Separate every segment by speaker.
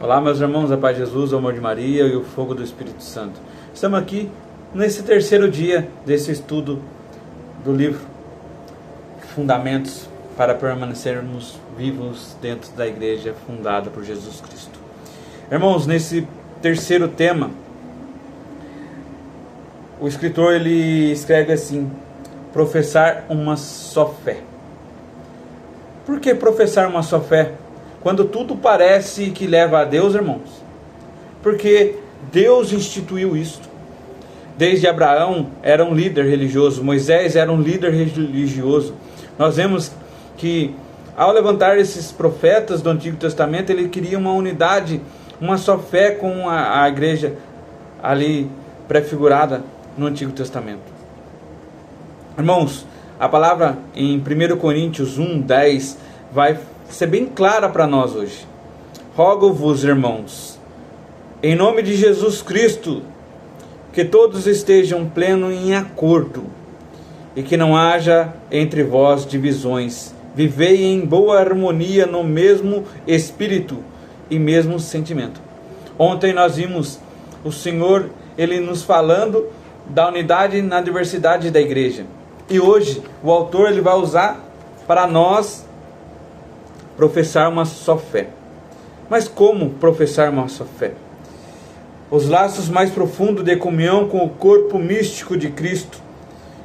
Speaker 1: Olá, meus irmãos, a paz de Jesus, o amor de Maria e o fogo do Espírito Santo. Estamos aqui nesse terceiro dia desse estudo do livro Fundamentos para permanecermos vivos dentro da igreja fundada por Jesus Cristo. Irmãos, nesse terceiro tema, o escritor ele escreve assim: professar uma só fé. Por que professar uma só fé? Quando tudo parece que leva a Deus, irmãos. Porque Deus instituiu isto. Desde Abraão era um líder religioso, Moisés era um líder religioso. Nós vemos que ao levantar esses profetas do Antigo Testamento, ele queria uma unidade, uma só fé com a igreja ali prefigurada no Antigo Testamento. Irmãos, a palavra em 1 Coríntios 1:10 vai ser bem clara para nós hoje. Rogo-vos, irmãos, em nome de Jesus Cristo, que todos estejam plenos em acordo, e que não haja entre vós divisões. Vivei em boa harmonia no mesmo espírito e mesmo sentimento. Ontem nós vimos o Senhor, ele nos falando da unidade na diversidade da igreja. E hoje o autor ele vai usar para nós professar uma só fé. Mas como professar uma só fé? Os laços mais profundos de comunhão com o corpo místico de Cristo,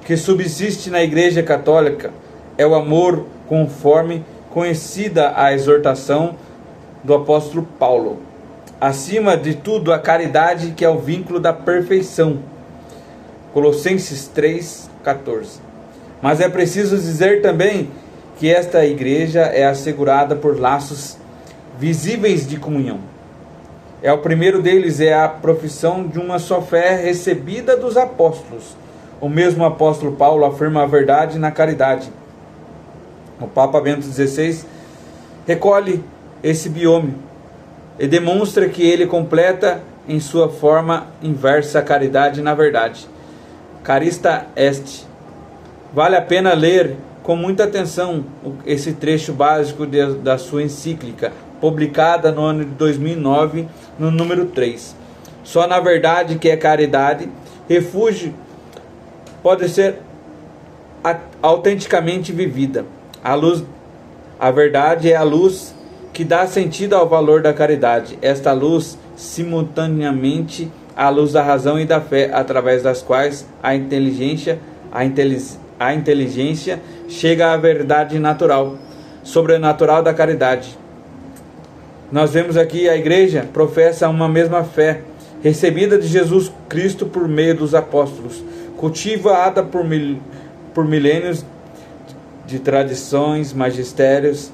Speaker 1: que subsiste na Igreja Católica, é o amor, conforme conhecida a exortação do apóstolo Paulo. Acima de tudo, a caridade, que é o vínculo da perfeição. Colossenses 3:14. Mas é preciso dizer também que esta igreja é assegurada por laços visíveis de comunhão. O primeiro deles é a profissão de uma só fé recebida dos apóstolos. O mesmo apóstolo Paulo afirma a verdade na caridade. O Papa Bento XVI recolhe esse biômio e demonstra que ele completa em sua forma inversa a caridade na verdade. Carista est. Vale a pena ler com muita atenção esse trecho básico da sua encíclica, publicada no ano de 2009, no número 3. Só na verdade que é caridade, refúgio pode ser autenticamente vivida. A verdade é a luz que dá sentido ao valor da caridade. Esta luz, simultaneamente, a luz da razão e da fé, através das quais a inteligência chega à verdade natural, sobrenatural da caridade. Nós vemos aqui a igreja professa uma mesma fé, recebida de Jesus Cristo por meio dos apóstolos, cultivada por milênios de tradições, magistérios,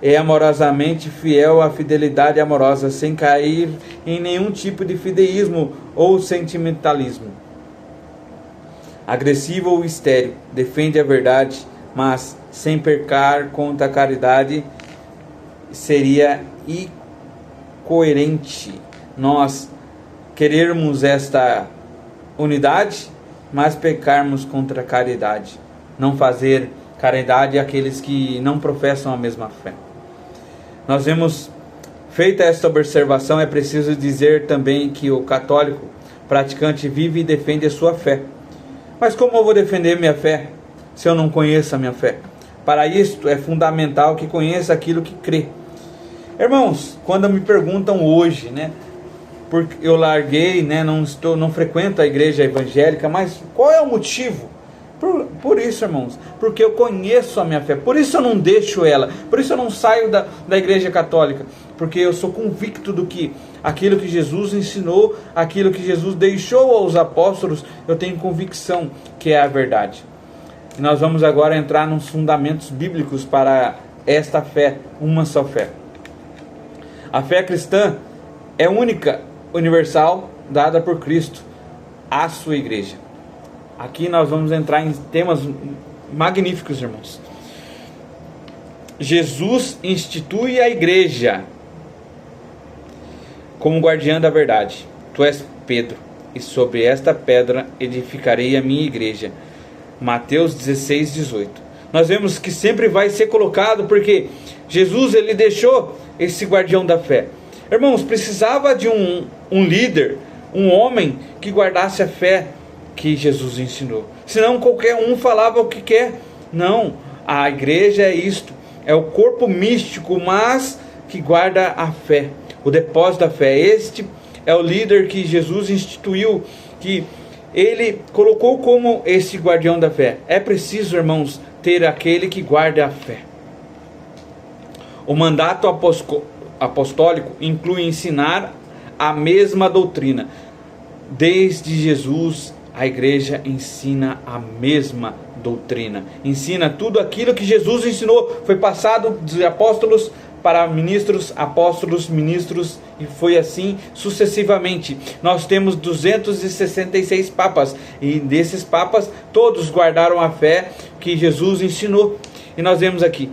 Speaker 1: é amorosamente fiel à fidelidade amorosa, sem cair em nenhum tipo de fideísmo ou sentimentalismo agressivo ou estéril. Defende a verdade, mas sem pecar contra a caridade. Seria incoerente nós querermos esta unidade, mas pecarmos contra a caridade. Não fazer caridade àqueles que não professam a mesma fé. Nós vemos, feita esta observação, é preciso dizer também que o católico praticante vive e defende a sua fé. Mas como eu vou defender minha fé se eu não conheço a minha fé? Para isto é fundamental que conheça aquilo que crê. Irmãos, quando me perguntam hoje, porque eu larguei, não frequento a igreja evangélica, mas qual é o motivo? Por isso, irmãos, porque eu conheço a minha fé, por isso eu não deixo ela, por isso eu não saio da igreja católica, porque eu sou convicto do que aquilo que Jesus ensinou, aquilo que Jesus deixou aos apóstolos, eu tenho convicção que é a verdade. E nós vamos agora entrar nos fundamentos bíblicos para esta fé, uma só fé. A fé cristã é única, universal, dada por Cristo à sua igreja. Aqui nós vamos entrar em temas magníficos, irmãos. Jesus institui a igreja como guardiã da verdade. Tu és Pedro, e sobre esta pedra edificarei a minha igreja. Mateus 16:18. Nós vemos que sempre vai ser colocado, porque Jesus ele deixou esse guardião da fé. Irmãos, precisava de um líder, um homem que guardasse a fé que Jesus ensinou. Senão qualquer um falava o que quer. Não, a igreja é isto, é o corpo místico, mas que guarda a fé, o depósito da fé. Este é o líder que Jesus instituiu, que ele colocou como esse guardião da fé. É preciso, irmãos, ter aquele que guarda a fé. O mandato apostólico inclui ensinar a mesma doutrina. Desde Jesus, a igreja ensina a mesma doutrina. Ensina tudo aquilo que Jesus ensinou. Foi passado de apóstolos para ministros, apóstolos, ministros, e foi assim sucessivamente. Nós temos 266 papas, e desses papas todos guardaram a fé que Jesus ensinou. E nós vemos aqui,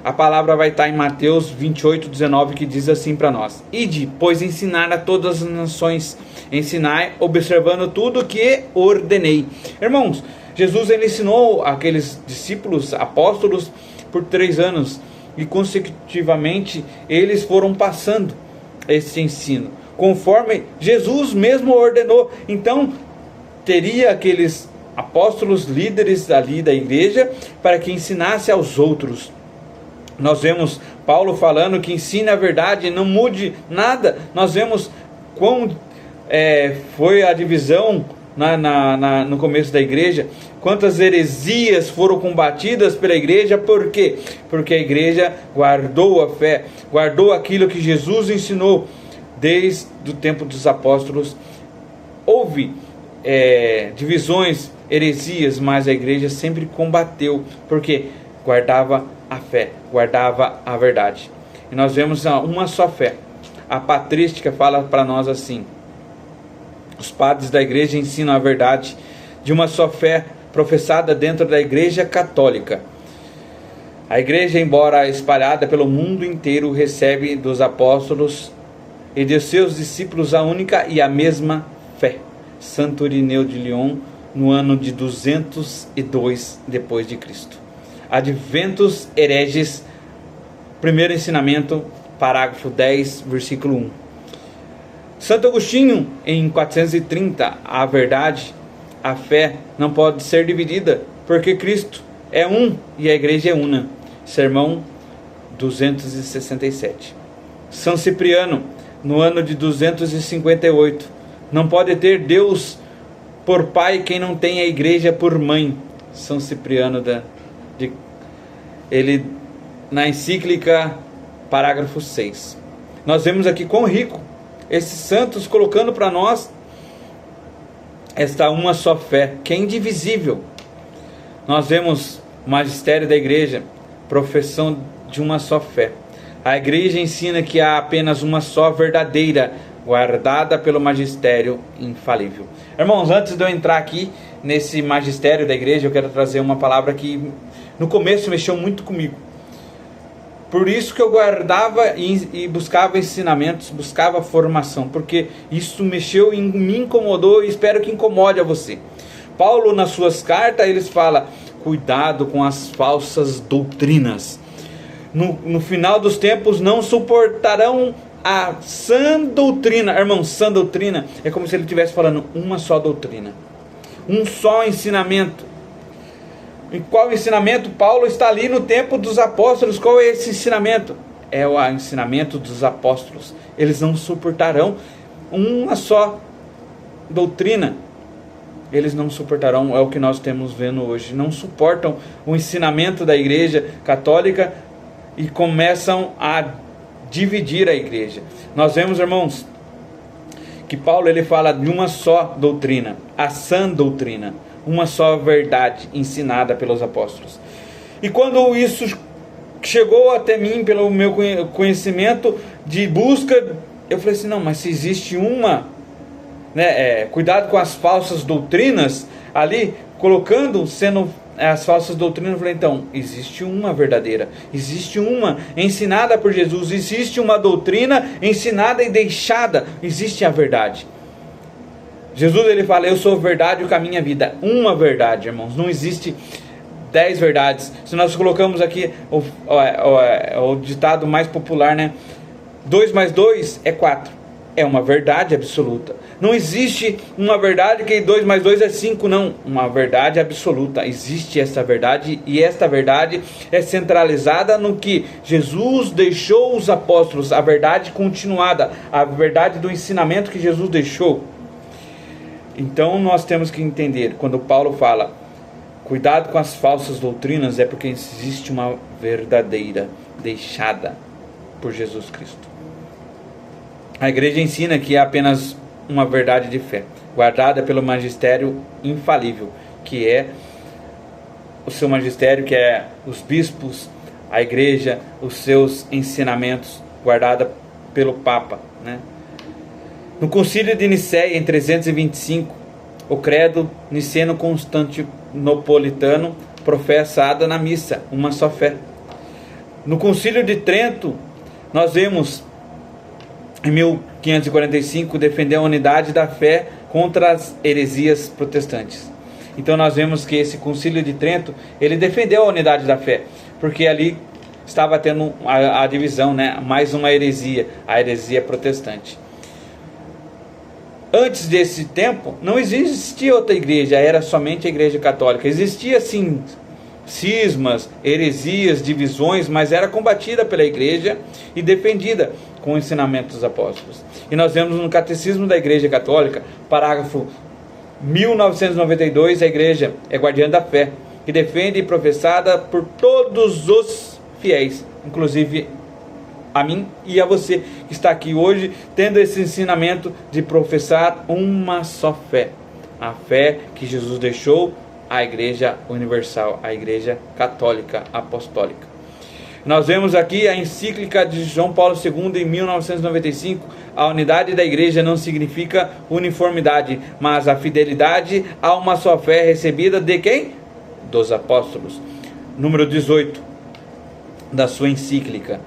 Speaker 1: a palavra vai estar em Mateus 28, 19, que diz assim para nós: Ide, pois ensinar a todas as nações, ensinai, observando tudo o que ordenei. Irmãos, Jesus ele ensinou aqueles discípulos, apóstolos, por 3 anos, e consecutivamente eles foram passando esse ensino, conforme Jesus mesmo ordenou. Então, teria aqueles apóstolos, líderes ali da igreja, para que ensinasse aos outros. Nós vemos Paulo falando que ensine a verdade, não mude nada. Nós vemos quão foi a divisão no começo da igreja, quantas heresias foram combatidas pela igreja. Por quê? Porque a igreja guardou a fé, guardou aquilo que Jesus ensinou desde o tempo dos apóstolos. Houve divisões, heresias, mas a igreja sempre combateu, porque guardava a fé, guardava a verdade. E nós vemos uma só fé. A patrística fala para nós assim: os padres da igreja ensinam a verdade de uma só fé professada dentro da igreja católica. A igreja, embora espalhada pelo mundo inteiro, recebe dos apóstolos e de seus discípulos a única e a mesma fé. Santo Irineu de Lyon, no ano de 202 depois de Cristo. Adventus Hereges, primeiro ensinamento, parágrafo 10, versículo 1. Santo Agostinho, em 430, a verdade, a fé não pode ser dividida, porque Cristo é um e a igreja é una. Sermão 267. São Cipriano, no ano de 258, não pode ter Deus por pai quem não tem a igreja por mãe. São Cipriano, ele na encíclica, parágrafo 6. Nós vemos aqui quão rico esses santos colocando para nós esta uma só fé, que é indivisível. Nós vemos o magistério da igreja, profissão de uma só fé. A igreja ensina que há apenas uma só verdadeira, guardada pelo magistério infalível. Irmãos, antes de eu entrar aqui nesse magistério da igreja, eu quero trazer uma palavra que no começo mexeu muito comigo. Por isso que eu guardava e buscava ensinamentos, buscava formação, porque isso mexeu e me incomodou, e espero que incomode a você. Paulo, nas suas cartas, ele fala: cuidado com as falsas doutrinas. No final dos tempos não suportarão a sã doutrina. Irmão, sã doutrina é como se ele estivesse falando uma só doutrina, um só ensinamento. E qual ensinamento? Paulo está ali no tempo dos apóstolos. Qual é esse ensinamento? É o ensinamento dos apóstolos. Eles não suportarão uma só doutrina. Eles não suportarão, é o que nós temos vendo hoje. Não suportam o ensinamento da igreja católica e começam a dividir a igreja. Nós vemos, irmãos, que Paulo ele fala de uma só doutrina, a sã doutrina. Uma só verdade ensinada pelos apóstolos. E quando isso chegou até mim pelo meu conhecimento de busca, eu falei assim: não, mas se existe uma, cuidado com as falsas doutrinas, ali colocando, sendo as falsas doutrinas, eu falei: então, existe uma verdadeira, existe uma ensinada por Jesus, existe uma doutrina ensinada e deixada, existe a verdade. Jesus ele fala: eu sou a verdade, o caminho e a vida. Uma verdade, irmãos. Não existe 10 verdades. Se nós colocamos aqui o ditado mais popular, 2 mais 2 é 4. É uma verdade absoluta. Não existe uma verdade que 2 mais 2 é 5, não. Uma verdade absoluta. Existe essa verdade, e esta verdade é centralizada no que Jesus deixou os apóstolos, a verdade continuada, a verdade do ensinamento que Jesus deixou. Então nós temos que entender, quando Paulo fala, cuidado com as falsas doutrinas, é porque existe uma verdadeira deixada por Jesus Cristo. A igreja ensina que é apenas uma verdade de fé, guardada pelo magistério infalível, que é o seu magistério, que é os bispos, a igreja, os seus ensinamentos, guardada pelo Papa, né? No concílio de Nicéia, em 325, o credo niceno-constantinopolitano professado na missa, uma só fé. No concílio de Trento, nós vemos em 1545 defender a unidade da fé contra as heresias protestantes. Então nós vemos que esse concílio de Trento, ele defendeu a unidade da fé, porque ali estava tendo a divisão, né? Mais uma heresia, a heresia protestante. Antes desse tempo, não existia outra igreja, era somente a igreja católica. Existia sim cismas, heresias, divisões, mas era combatida pela igreja e defendida com o ensinamento dos apóstolos. E nós vemos no Catecismo da Igreja Católica, parágrafo 1992, a igreja é guardiã da fé, que defende e professada por todos os fiéis, inclusive a mim e a você que está aqui hoje, tendo esse ensinamento de professar uma só fé, a fé que Jesus deixou à Igreja Universal, a Igreja Católica Apostólica. Nós vemos aqui a encíclica de João Paulo II em 1995, a unidade da igreja não significa uniformidade, mas a fidelidade a uma só fé recebida de quem? Dos apóstolos. Número 18 da sua encíclica.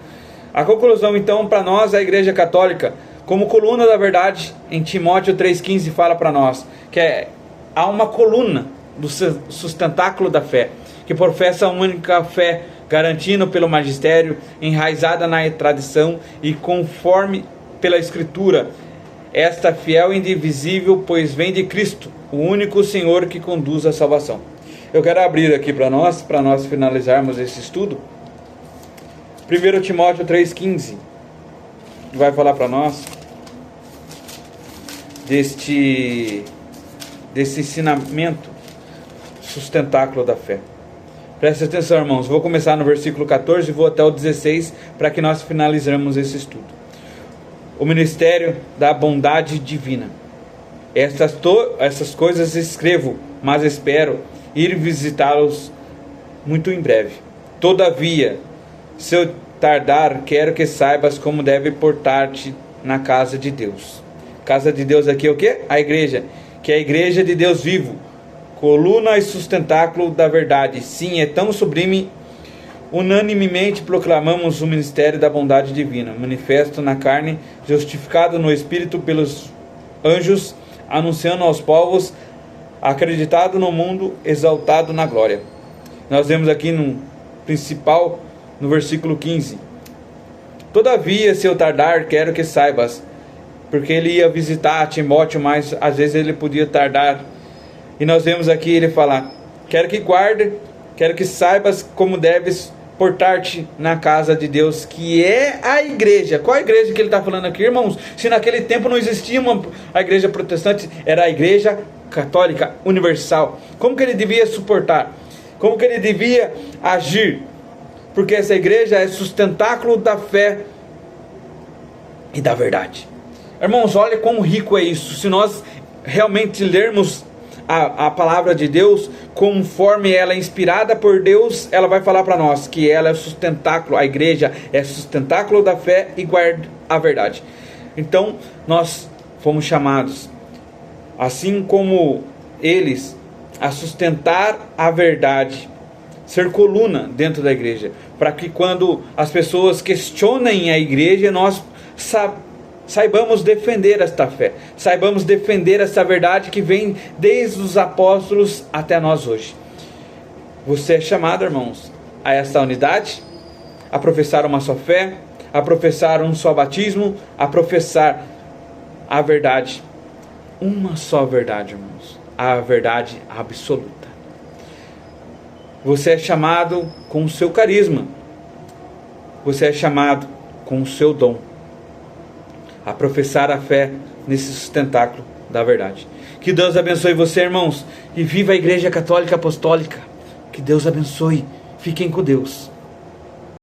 Speaker 1: A conclusão então para nós, a Igreja Católica, como coluna da verdade, em Timóteo 3,15 fala para nós, que há uma coluna do sustentáculo da fé, que professa a única fé, garantindo pelo magistério, enraizada na tradição e conforme pela Escritura, esta fiel e indivisível, pois vem de Cristo, o único Senhor que conduz a salvação. Eu quero abrir aqui para nós finalizarmos esse estudo, 1 Timóteo 3,15, que vai falar para nós desse ensinamento sustentáculo da fé. Preste atenção, irmãos, vou começar no versículo 14 e vou até o 16 para que nós finalizemos esse estudo. O ministério da bondade divina. Essas coisas escrevo, mas espero ir visitá-los muito em breve. Todavia, se eu tardar, quero que saibas como deve portar-te na casa de Deus. Casa de Deus aqui é o quê? A igreja, que é a igreja de Deus vivo, coluna e sustentáculo da verdade. Sim, é tão sublime. Unanimemente proclamamos o ministério da bondade divina, manifesto na carne, justificado no Espírito pelos anjos, anunciando aos povos, acreditado no mundo, exaltado na glória. Nós vemos aqui no principal, no versículo 15. Todavia, se eu tardar, quero que saibas, porque ele ia visitar Timóteo, mas às vezes ele podia tardar. E nós vemos aqui ele falar, quero que saibas como deves portar-te na casa de Deus, que é a igreja. Qual a igreja que ele está falando aqui, irmãos? Se naquele tempo não existia a igreja protestante, era a igreja católica universal. Como que ele devia suportar? Como que ele devia agir? Porque essa igreja é sustentáculo da fé e da verdade. Irmãos, olha como rico é isso. Se nós realmente lermos a palavra de Deus, conforme ela é inspirada por Deus, ela vai falar para nós que ela é sustentáculo, a igreja é sustentáculo da fé e guarda a verdade. Então, nós fomos chamados, assim como eles, a sustentar a verdade, ser coluna dentro da igreja, para que quando as pessoas questionem a igreja, nós saibamos defender esta fé, saibamos defender essa verdade que vem desde os apóstolos até nós hoje. Você é chamado, irmãos, a esta unidade, a professar uma só fé, a professar um só batismo, a professar a verdade. Uma só verdade, irmãos. A verdade absoluta. Você é chamado com o seu carisma. Você é chamado com o seu dom a professar a fé nesse sustentáculo da verdade. Que Deus abençoe você, irmãos. E viva a Igreja Católica Apostólica. Que Deus abençoe. Fiquem com Deus.